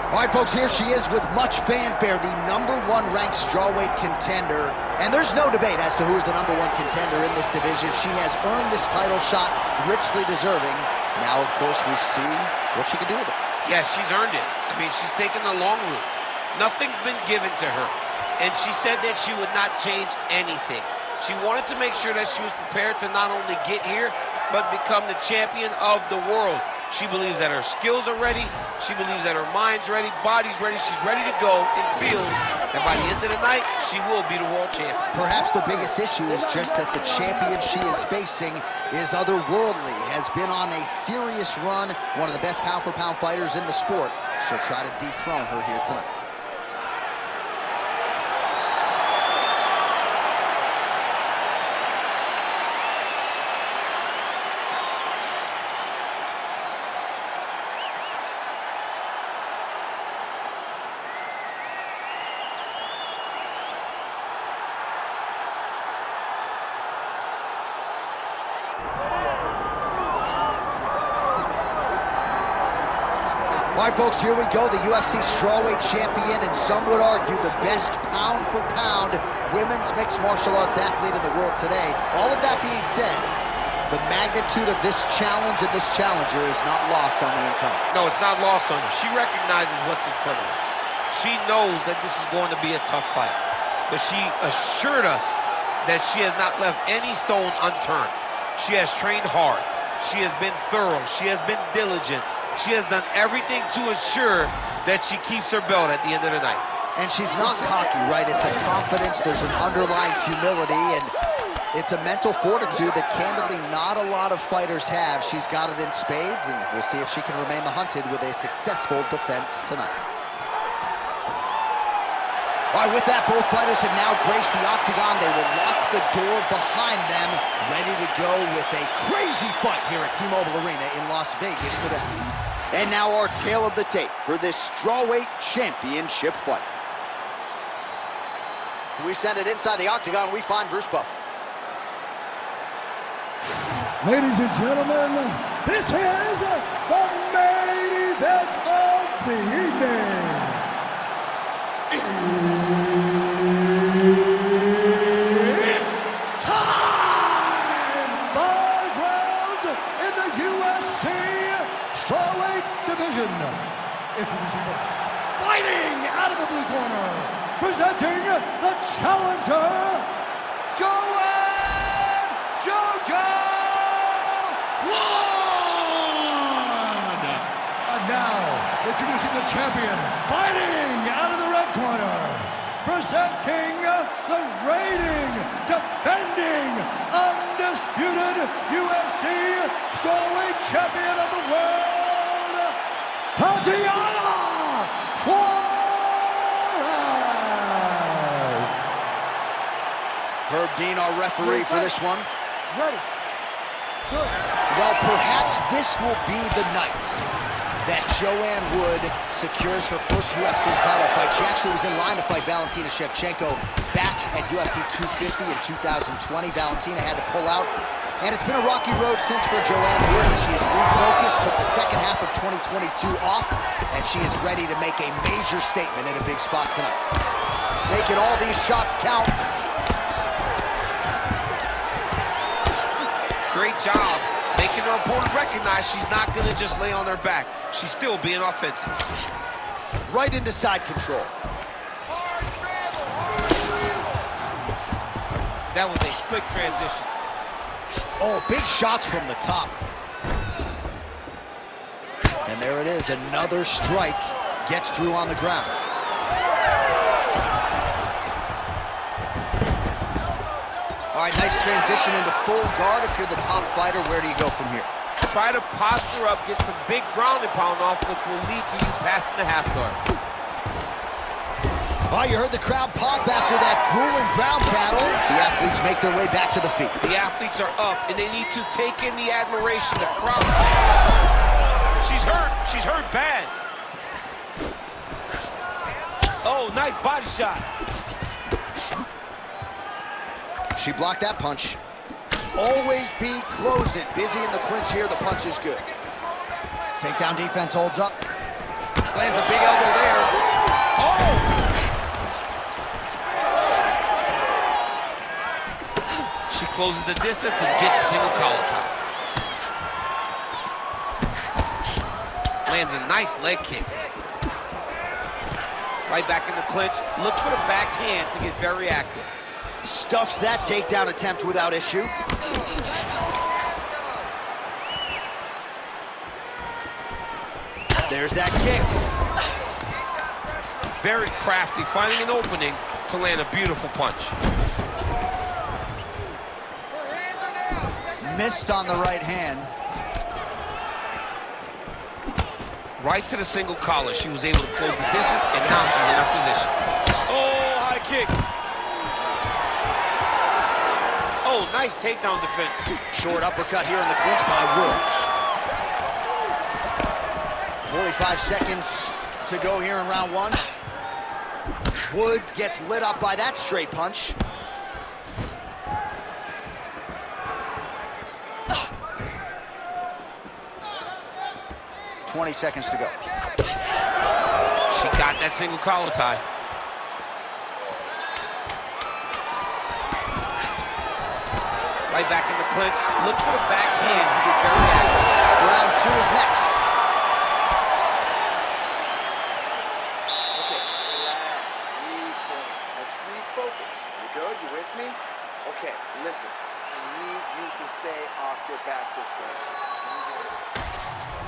All right, folks, here she is with much fanfare, the #1 ranked strawweight contender. And there's no debate as to who is the #1 contender in this division. She has earned this title shot, richly deserving. Now, of course, we see what she can do with it. Yeah, she's earned it. I mean, she's taken the long route. Nothing's been given to her. And she said that she would not change anything. She wanted to make sure that she was prepared to not only get here, but become the champion of the world. She believes that her skills are ready. She believes that her mind's ready, body's ready. She's ready to go and feels that by the end of the night, she will be the world champion. Perhaps the biggest issue is just that the champion she is facing is otherworldly, has been on a serious run, one of the best pound-for-pound fighters in the sport. She'll try to dethrone her here tonight. All right, folks, here we go. The UFC strawweight champion, and some would argue the best pound-for-pound women's mixed martial arts athlete in the world today. All of that being said, the magnitude of this challenge and this challenger is not lost on the incumbent. No, it's not lost on her. She recognizes what's in front of her. She knows that this is going to be a tough fight. But she assured us that she has not left any stone unturned. She has trained hard. She has been thorough. She has been diligent. She has done everything to ensure that she keeps her belt at the end of the night. And she's not cocky, right? It's a confidence, there's an underlying humility, and it's a mental fortitude that candidly not a lot of fighters have. She's got it in spades, and we'll see if she can remain the hunted with a successful defense tonight. All right, with that, both fighters have now graced the octagon. They will lock the door behind them, ready to go with a crazy fight here at T-Mobile Arena in Las Vegas, Nevada. And now our tale of the tape for this strawweight championship fight. We send it inside the octagon. We find Bruce Buffer. Ladies and gentlemen, this is the main event of the evening. It's time! 5 rounds in the UFC strawweight division. Introducing first, fighting out of the blue corner, presenting the challenger, Joanne JoJo One. And now, introducing the champion, fighting out of the red corner, presenting the reigning, defending, undisputed UFC strawweight champion of the world, Tatiana Suarez. Herb Dean, our referee for this one. Ready. Good. Well, perhaps this will be the night that Joanne Wood secures her first UFC title fight. She actually was in line to fight Valentina Shevchenko back at UFC 250 in 2020. Valentina had to pull out, and it's been a rocky road since for Joanne Wood. She is refocused, took the second half of 2022 off, and she is ready to make a major statement in a big spot tonight. Making all these shots count. Great job making her opponent recognize she's not going to just lay on her back. She's still being offensive. Right into side control. That was a slick transition. Oh, big shots from the top. And there it is, another strike gets through on the ground. All right, nice transition into full guard. If you're the top fighter, where do you go from here? Try to posture up, get some big ground and pound off, which will lead to you passing the half guard. Oh, you heard the crowd pop after that grueling ground battle. The athletes make their way back to the feet. The athletes are up, and they need to take in the admiration. The crowd. She's hurt. She's hurt bad. Oh, nice body shot. She blocked that punch. Always be closing. Busy in the clinch here. The punch is good. Takedown defense holds up. Lands a big elbow there. Oh! She closes the distance and gets a single collar tie. Lands a nice leg kick. Right back in the clinch. Look for the backhand to get very active. Stuffs that takedown attempt without issue. There's that kick. Very crafty, finding an opening to land a beautiful punch. Missed on the right hand. Right to the single collar. She was able to close the distance, and now she's in her position. Oh, high kick. Oh, nice takedown defense. Short uppercut here in the clinch by Wood. 45 seconds to go here in round one. Wood gets lit up by that straight punch. $20 seconds to go. She got that single collar tie. Right back in the clinch. Look for the backhand to get very active. Round two is next. Okay, relax, let's refocus. You good? You with me? Okay, listen. I need you to stay off your back this way.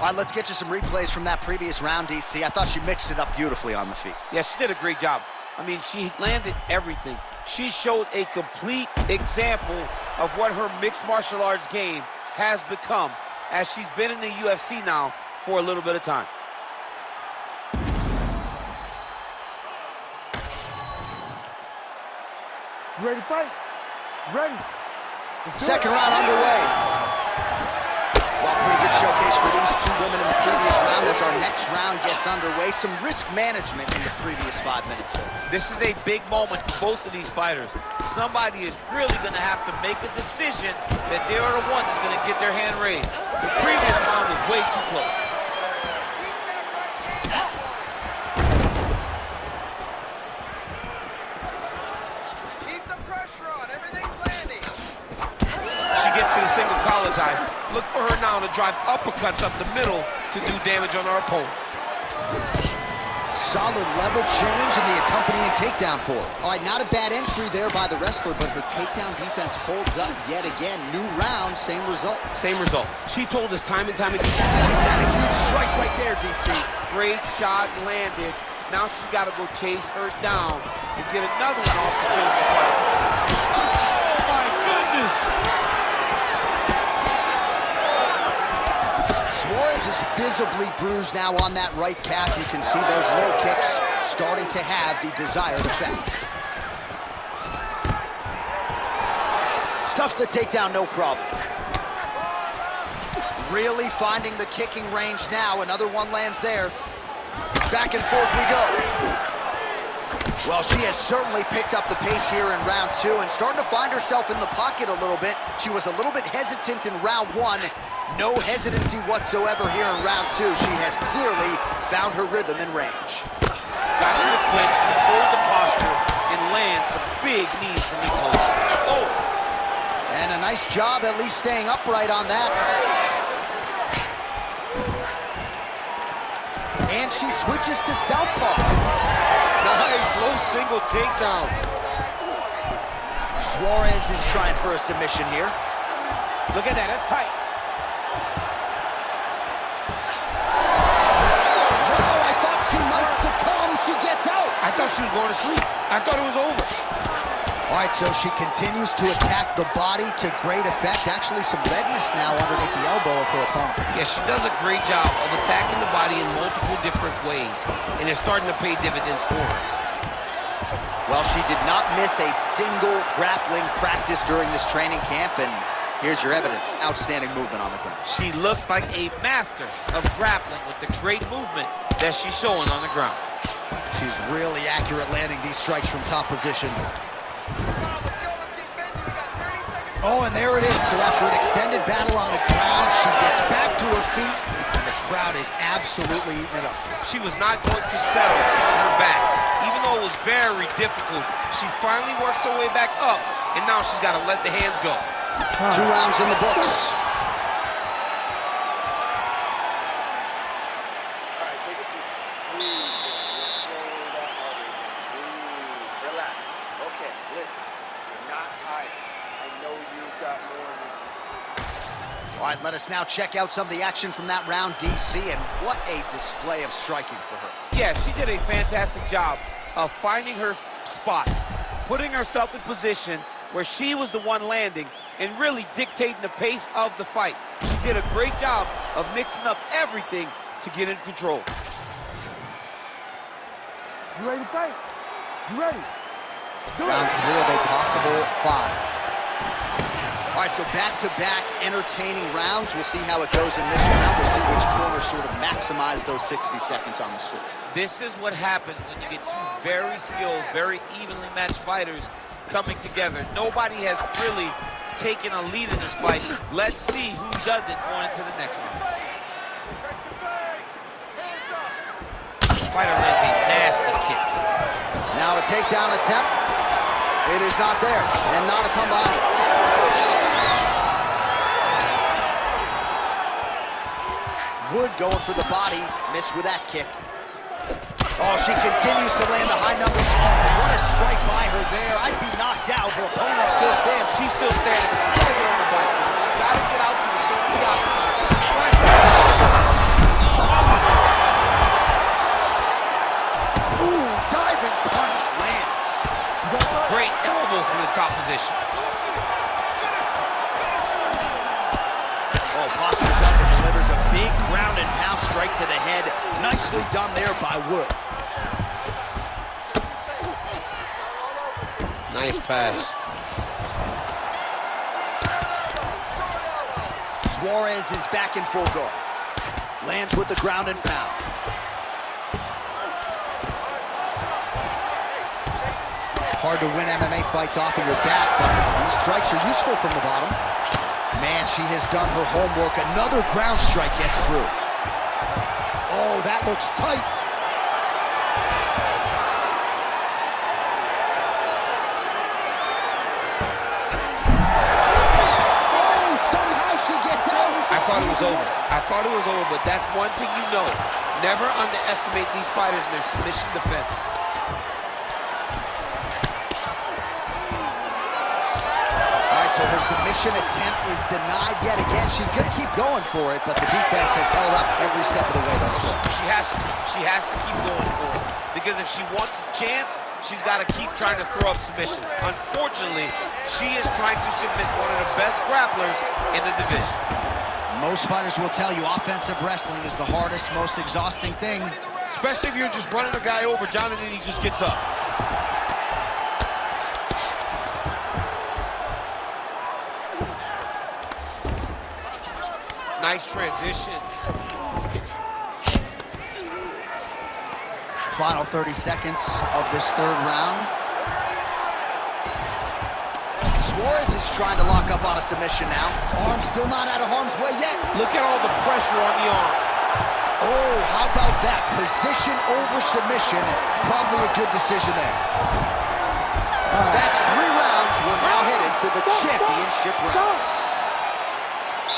All right, let's get you some replays from that previous round, DC. I thought she mixed it up beautifully on the feet. Yeah, she did a great job. I mean, she landed everything. She showed a complete example of what her mixed martial arts game has become as she's been in the UFC now for a little bit of time. You ready to fight? Ready. Second round underway. Well, pretty good showcase for these two women in the previous round. As our next round gets underway, some risk management in the previous 5 minutes. This is a big moment for both of these fighters. Somebody is really going to have to make a decision that they are the one that's going to get their hand raised. The previous round was way too close. Keep the pressure on. Everything's landing. She gets to the single collar tie. Look for her now to drive uppercuts up the middle to do damage on her opponent. Solid level change in the accompanying takedown for her. All right, not a bad entry there by the wrestler, but her takedown defense holds up yet again. New round, same result. Same result. She told us time and time again. Huge strike right there, DC. Great shot landed. Now she's got to go chase her down and get another one off to finish the fight. Oh, my goodness! Suarez is visibly bruised now on that right calf. You can see those low kicks starting to have the desired effect. Stuffs the takedown, no problem. Really finding the kicking range now. Another one lands there. Back and forth we go. Well, she has certainly picked up the pace here in round two and starting to find herself in the pocket a little bit. She was a little bit hesitant in round one. No hesitancy whatsoever here in round two. She has clearly found her rhythm and range. Got to the clinch, controlled the posture, and land some big knees from the close. Oh! And a nice job at least staying upright on that. And she switches to southpaw. Nice, low single takedown. Suarez is trying for a submission here. Look at that, that's tight. She might succumb, she gets out. I thought she was going to sleep. I thought it was over. All right, so she continues to attack the body to great effect. Actually, some redness now underneath the elbow of her opponent. Yeah, she does a great job of attacking the body in multiple different ways, and it's starting to pay dividends for her. Well, she did not miss a single grappling practice during this training camp, and here's your evidence. Outstanding movement on the ground. She looks like a master of grappling with the great movement that she's showing on the ground. She's really accurate landing these strikes from top position. Oh, and there it is. So after an extended battle on the ground, she gets back to her feet. And the crowd is absolutely eating it up. She was not going to settle on her back. Even though it was very difficult, she finally works her way back up, and now she's got to let the hands go. 2 rounds in the books. All right, take a seat. Breathe. We'll slow that artery down. Breathe. Relax. Okay, listen. You're not tired. I know you've got more in you. All right, let us now check out some of the action from that round, DC, and what a display of striking for her. Yeah, she did a fantastic job of finding her spot, putting herself in position where she was the one landing and really dictating the pace of the fight. She did a great job of mixing up everything to get in control. You ready to fight? You ready? Round 3 of a possible 5. All right, so back-to-back entertaining rounds. We'll see how it goes in this round. We'll see which corner sort of maximize those 60 seconds on the stool. This is what happens when you get 2 very skilled, very evenly matched fighters coming together. Nobody has really taken a lead in this fight. Let's see who does it going into the next round. Fighter lands a nasty kick. Now a takedown attempt. It is not there, and not a tumble either. Wood going for the body, missed with that kick. Oh, she continues to land the high numbers. Oh, what a strike by her there. I'd be knocked out. Her opponent still stands. She's still standing, but she's got to get on the bike. She's got to get out to the opposite. Ooh, diving punch lands. Great elbow from the top position. Oh, postures up and delivers a big ground and pound strike to the head. Nicely done there by Wood. Nice pass. Suarez is back in full guard. Lands with the ground and pound. Hard to win MMA fights off of your back, but these strikes are useful from the bottom. Man, she has done her homework. Another ground strike gets through. Oh, that looks tight. Oh, somehow she gets out. I thought it was over. But that's one thing you know. Never underestimate these fighters in their submission defense. So her submission attempt is denied yet again. She's going to keep going for it, but the defense has held up every step of the way thus far. She has to keep going for it, because if she wants a chance, she's got to keep trying to throw up submissions. Unfortunately, she is trying to submit one of the best grapplers in the division. Most fighters will tell you offensive wrestling is the hardest, most exhausting thing. Especially if you're just running a guy over, John, and then he just gets up. Nice transition. Final 30 seconds of this 3rd round. Suarez is trying to lock up on a submission now. Arm still not out of harm's way yet. Look at all the pressure on the arm. Oh, how about that? Position over submission. Probably a good decision there. That's 3 rounds. We're now headed to the championship rounds.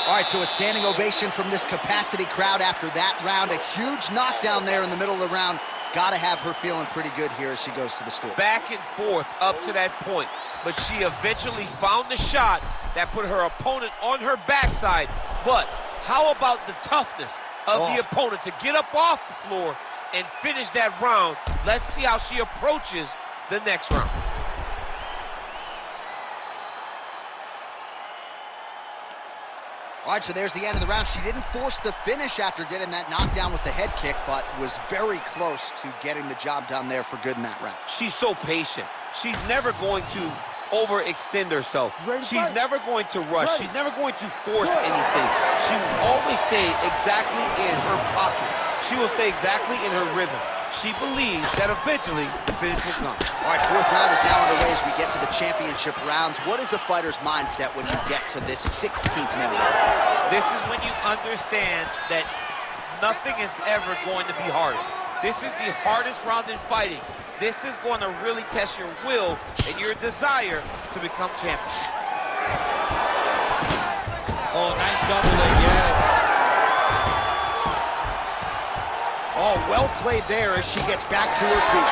All right, so a standing ovation from this capacity crowd after that round. A huge knockdown there in the middle of the round. Got to have her feeling pretty good here as she goes to the stool. Back and forth up to that point, but she eventually found the shot that put her opponent on her backside. But how about the toughness of the opponent to get up off the floor and finish that round? Let's see how she approaches the next round. All right, so there's the end of the round. She didn't force the finish after getting that knockdown with the head kick, but was very close to getting the job done there for good in that round. She's so patient. She's never going to overextend herself. She's never going to rush. She's never going to force anything. She will always stay exactly in her pocket. She will stay exactly in her rhythm. She believes that eventually the finish will come. All right, 4th round is now underway as we get to the championship rounds. What is a fighter's mindset when you get to this 16th minute? This is when you understand that nothing is ever going to be harder. This is the hardest round in fighting. This is going to really test your will and your desire to become champion. Oh, nice double leg, yes. Oh, well played there as she gets back to her feet.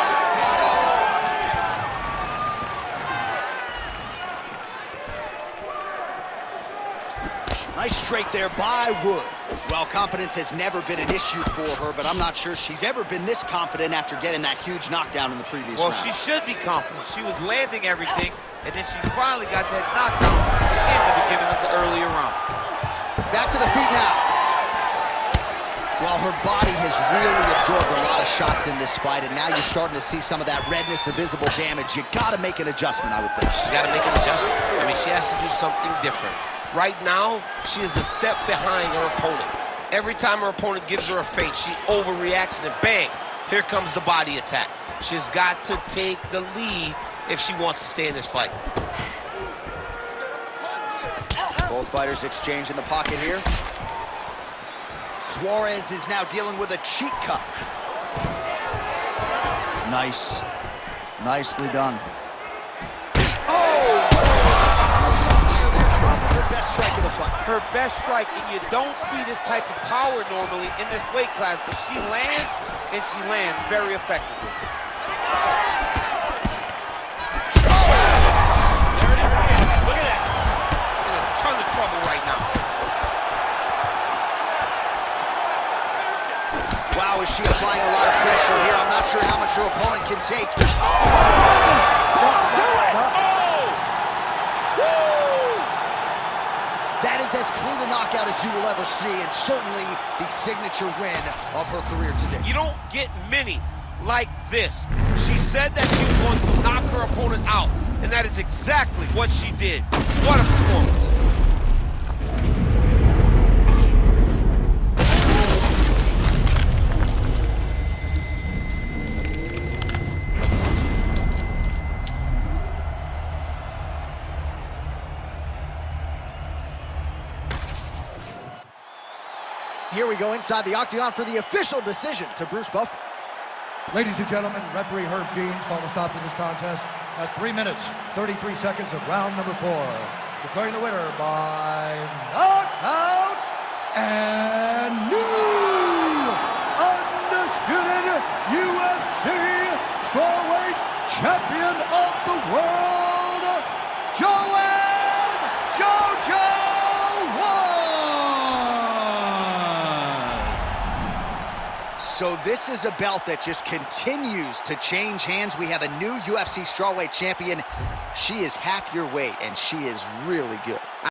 Nice straight there by Wood. Well, confidence has never been an issue for her, but I'm not sure she's ever been this confident after getting that huge knockdown in the previous round. Well, she should be confident. She was landing everything, and then she finally got that knockdown in the beginning of the earlier round. Back to the feet now. Well, her body has really absorbed a lot of shots in this fight, and now you're starting to see some of that redness, the visible damage. You got to make an adjustment, I would think. She's got to make an adjustment. I mean, she has to do something different. Right now, she is a step behind her opponent. Every time her opponent gives her a feint, she overreacts, and then bang, here comes the body attack. She's got to take the lead if she wants to stay in this fight. Both fighters exchange in the pocket here. Suarez is now dealing with a cheek cut. Nice. Nicely done. Oh! Her best strike of the fight. Her best strike, and you don't see this type of power normally in this weight class, but she lands, and she lands very effectively. There it is again. Look at that. In a ton of trouble right now. Wow, is she applying a lot of pressure here? I'm not sure how much her opponent can take. Do it! That is as clean a knockout as you will ever see, and certainly the signature win of her career today. You don't get many like this. She said that she was going to knock her opponent out, and that is exactly what she did. What a performance. Here we go inside the octagon for the official decision to Bruce Buffer. Ladies and gentlemen, referee Herb Deans called a stop to this contest at 3 minutes, 33 seconds of round number 4. Declaring the winner by knockout and new undisputed UFC strawweight champion of the world, Joanne JoJo. So this is a belt that just continues to change hands. We have a new UFC strawweight champion. She is half your weight, and she is really good.